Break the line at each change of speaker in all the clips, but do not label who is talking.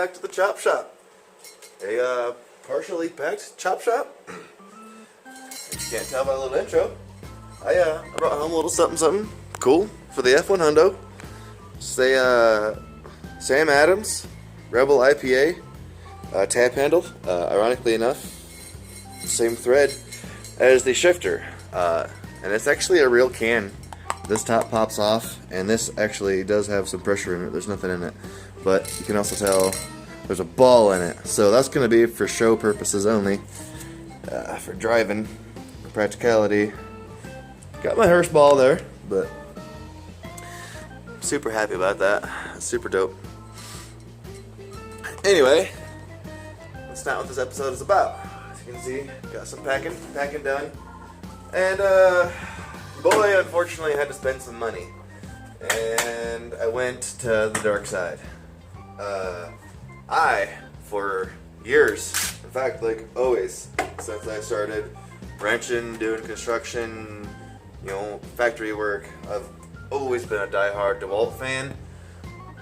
back to the chop shop. A partially packed chop shop. If you can't tell by the little intro, I brought home a little something cool for the F1 Hundo. Say Sam Adams Rebel IPA tap handle. Ironically enough, same thread as the shifter, and it's actually a real can. This top pops off, and this actually does have some pressure in it. There's nothing in it, but you can also tell there's a ball in it. So that's going to be for show purposes only, for driving, for practicality. Got my Hearst ball there, but super happy about that. Super dope. Anyway, that's not what this episode is about. As you can see, got some packing done, and boy, unfortunately, I had to spend some money, and I went to the dark side. For years, in fact, like always, since I started wrenching, doing construction, factory work, I've always been a die-hard DeWalt fan.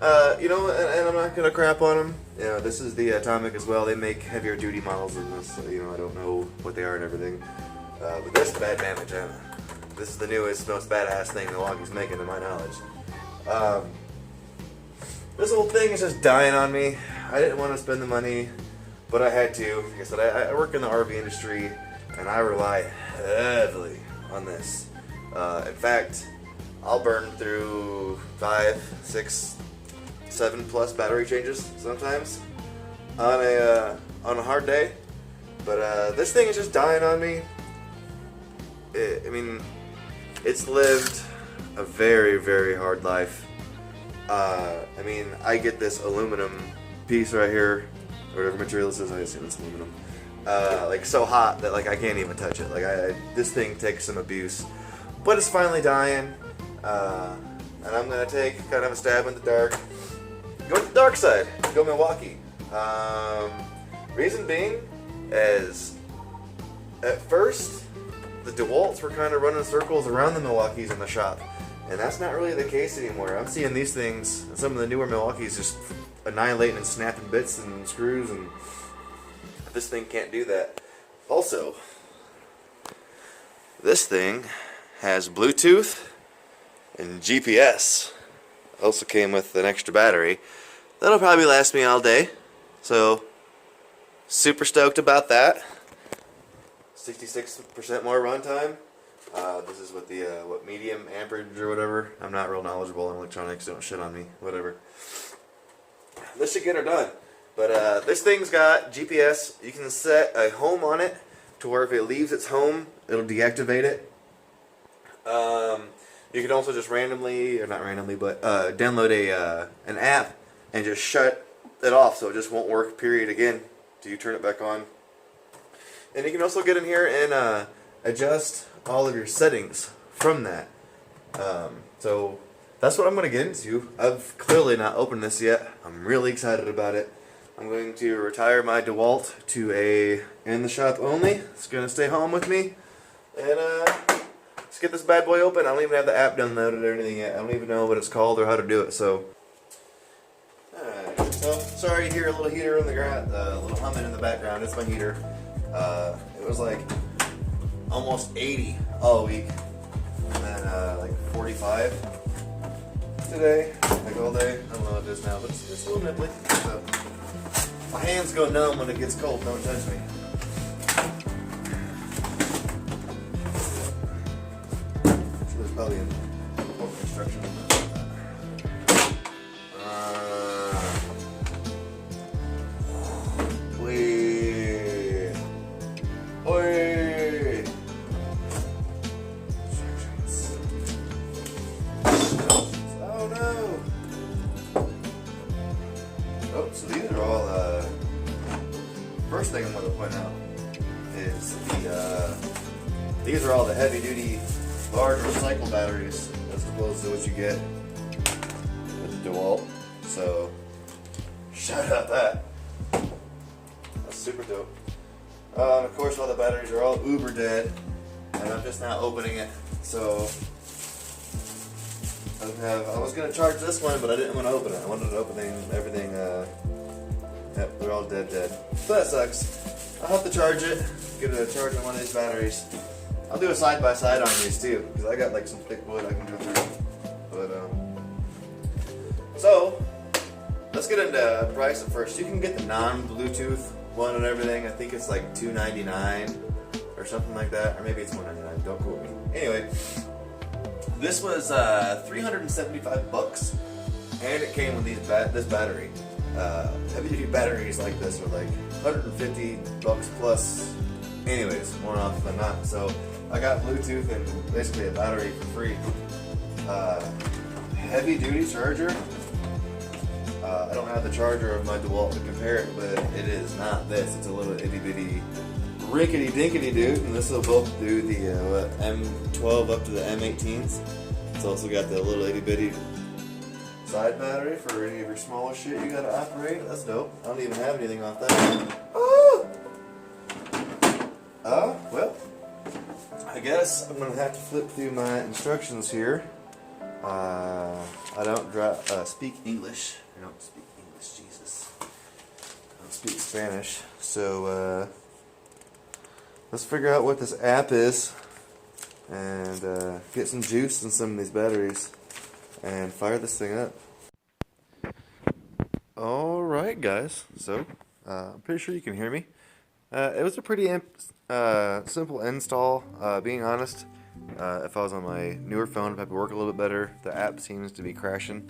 And I'm not gonna crap on them. This is the Atomic as well. They make heavier duty models than this, so, I don't know what they are and everything. But this is bad damage. This is the newest, most badass thing Milwaukee's making, to my knowledge. This whole thing is just dying on me. I didn't want to spend the money, but I had to. Like I said, I work in the RV industry, and I rely heavily on this. In fact, I'll burn through 5, 6, 7+ battery changes sometimes on a hard day. But this thing is just dying on me. It's lived a very, very hard life. I get this aluminum piece right here, or whatever material this is. I assume it's aluminum. So hot that I can't even touch it. This thing takes some abuse, but it's finally dying. And I'm gonna take kind of a stab in the dark. Go to the dark side. Go Milwaukee. Reason being is, at first, the DeWalts were kind of running circles around the Milwaukees in the shop, and that's not really the case anymore. I'm seeing these things, some of the newer Milwaukees, just annihilating and snapping bits and screws, and this thing can't do that. Also, this thing has Bluetooth and GPS. Also came with an extra battery. That'll probably last me all day, so super stoked about that. 66% more runtime. This is with the medium amperage or whatever. I'm not real knowledgeable in electronics. Don't shit on me. Whatever. This should get her done. But this thing's got GPS. You can set a home on it to where if it leaves its home, it'll deactivate it. You can also just randomly, or not randomly, but download an app and just shut it off, so it just won't work. Period. Again, till you turn it back on. And you can also get in here and adjust all of your settings from that. So that's what I'm going to get into. I've clearly not opened this yet. I'm really excited about it. I'm going to retire my DeWalt to a in the shop only. It's going to stay home with me. And let's get this bad boy open. I don't even have the app downloaded or anything yet. I don't even know what it's called or how to do it. So, alright. So sorry you hear a little heater in the ground, a little humming in the background. It's my heater. It was almost 80 all week, and then 45 today, all day. I don't know what it is now, but it's a little nipply. So my hands go numb when it gets cold. Don't touch me. So there's probably important instructions. So these are all, first thing I'm going to point out is these are all the heavy duty large recycle batteries as opposed to what you get with the DeWalt. So shout out that. That's super dope. Of course all the batteries are all uber dead, and I'm just now opening it. So I was going to charge this one, but I didn't want to open it. I wanted to open everything Yep, they're all dead. So that sucks. I'll have to charge it. Get a charge on one of these batteries. I'll do a side by side on these too, because I got like some thick wood I can go through. But so let's get into pricing first. You can get the non-Bluetooth one and everything. I think it's like $299 or something like that, or maybe it's $199. Don't quote me. Anyway, this was $375, and it came with this battery. Heavy-duty batteries like this are like $150 plus. Anyways, more often than not. So I got Bluetooth and basically a battery for free. Heavy-duty charger. I don't have the charger of my DeWalt to compare it, but it is not this. It's a little itty-bitty rinkety-dinkety dude, and this will both do the M12 up to the M18s. It's also got the little itty-bitty side battery for any of your smaller shit you gotta operate. That's dope. I don't even have anything off that. Well, I guess I'm gonna have to flip through my instructions here. I don't speak English. I don't speak English, Jesus. I don't speak Spanish. So, let's figure out what this app is and get some juice in some of these batteries and fire this thing up. Alright guys, so I'm pretty sure you can hear me. It was a pretty simple install, being honest. If I was on my newer phone, it'd probably work a little bit better. The app seems to be crashing.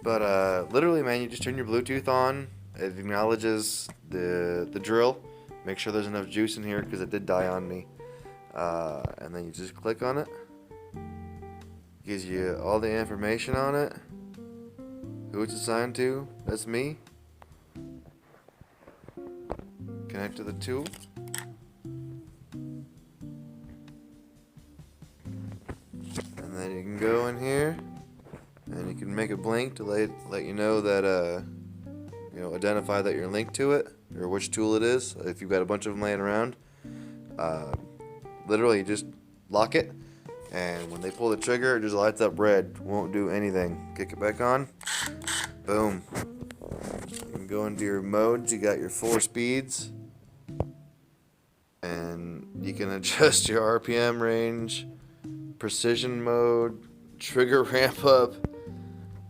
But literally, man, you just turn your Bluetooth on. It acknowledges the drill. Make sure there's enough juice in here because it did die on me. And then you just click on it. Gives you all the information on it. Who it's assigned to. That's me. Connect to the tool. And then you can go in here and you can make it blink to let you know that identify that you're linked to it or which tool it is if you've got a bunch of them laying around. Literally you just lock it, and when they pull the trigger it just lights up red. Won't do anything. Kick it back on. Boom. You can go into your modes. You got your 4 speeds, and you can adjust your RPM range, precision mode, trigger ramp up.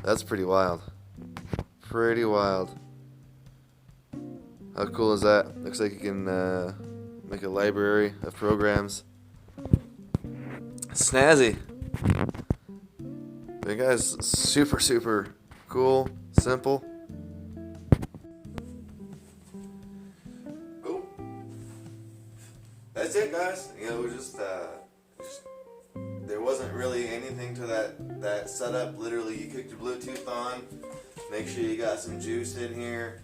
That's pretty wild. Pretty wild. How cool is that? Looks like you can make a library of programs. Snazzy. But guys, super cool, simple. Cool. That's it, guys. Just there wasn't really anything to that setup. Literally, you kick your Bluetooth on. Make sure you got some juice in here.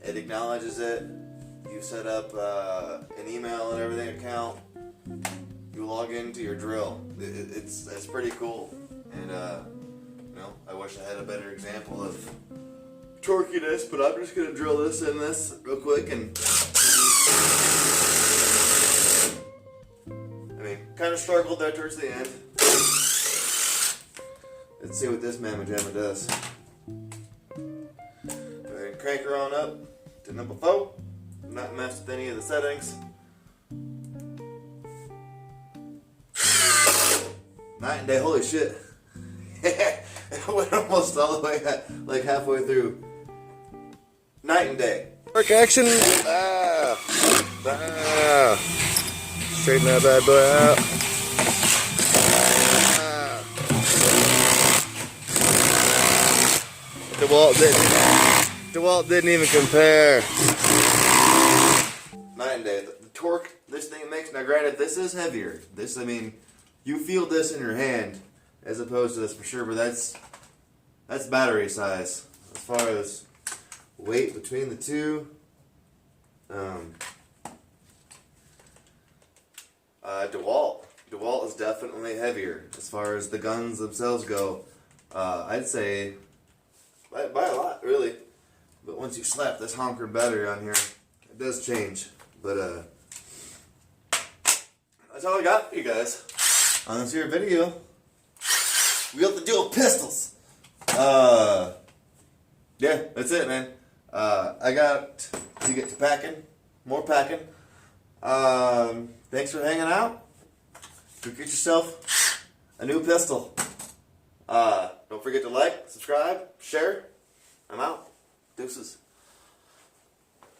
It acknowledges it. You set up an email and everything account. You log into your drill. It's pretty cool. And I wish I had a better example of torquiness, but I'm just gonna drill this in this real quick and. Kind of struggled there towards the end. Let's see what this mamma jamma does. Alright, crank her on up to number 4. Not mess with any of the settings. Night and day, holy shit. It went almost all the way, like halfway through. Night and day.
Work action. Straighten that bad boy out. DeWalt didn't even compare.
Night and day. The torque this thing makes. Now, granted, this is heavier. You feel this in your hand as opposed to this for sure, but that's battery size. As far as weight between the two, DeWalt is definitely heavier as far as the guns themselves go. I'd say by a lot, really. But once you slap this honker battery on here, it does change. But that's all I got for you guys on this here video. We got the dual pistols. Yeah, that's it, man. I got to get to packing, more packing. Thanks for hanging out. Go get yourself a new pistol. Don't forget to like, subscribe, share. I'm out. Deuces.